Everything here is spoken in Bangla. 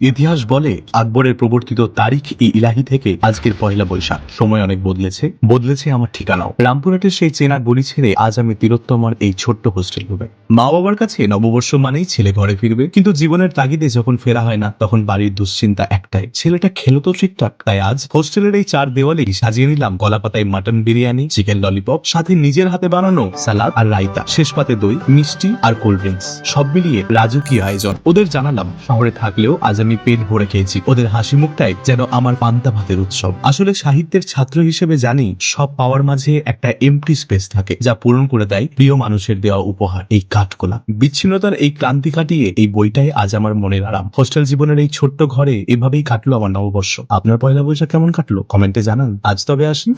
ইতিহাস বলে আকবরের প্রবর্তিত তারিখ ই ইলাহি থেকে আজকের পহেলা বৈশাখ। সময় অনেক বদলেছে আমার ঠিকানাও। রামপুরহাটের সেই চেনা গলি ছেড়ে আজ আমি তিলোত্তমার এই ছোট্ট হোস্টেল রুমে। মা বাবার কাছে নববর্ষ মানেই ছেলে ঘরে ফিরবে, কিন্তু জীবনের তাগিদে যখন ফেরা হয় না, তখন বাড়ির দুশ্চিন্তা একটাই, ছেলেটা খেলো তো ঠিকঠাক। তাই আজ হোস্টেলের এই 4 দেওয়ালেই সাজিয়ে নিলাম কলাপাতায় মাটন বিরিয়ানি, চিকেন ললিপপ, সাথে নিজের হাতে বানানো সালাদ আর রায়তা, শেষ পাতে দই, মিষ্টি আর কোল্ড ড্রিঙ্কস, সব মিলিয়ে রাজকীয় আয়োজন। ওদের জানালাম শহরে থাকলেও আজ আমি পেট ভরে খেয়েছি। ওদের হাসি মুখটাই যেন আমার পান্তা ভাতের উৎসব। আসলে সাহিত্যের ছাত্র হিসেবে জানি, সব পাওয়ার মাঝে একটা এমটি স্পেস থাকে, যা পূরণ করে দেয় প্রিয় মানুষের দেওয়া উপহার, এই কাঠগোলা। বিচ্ছিন্নতার এই ক্লান্তি কাটিয়ে এই বইটাই আজ আমার মনের আরাম। হোস্টেল জীবনের এই ছোট্ট ঘরে এভাবেই কাটলো আমার নববর্ষ। আপনার পয়লা বৈশাখ কেমন কাটলো কমেন্টে জানান। আজ তবে আসি।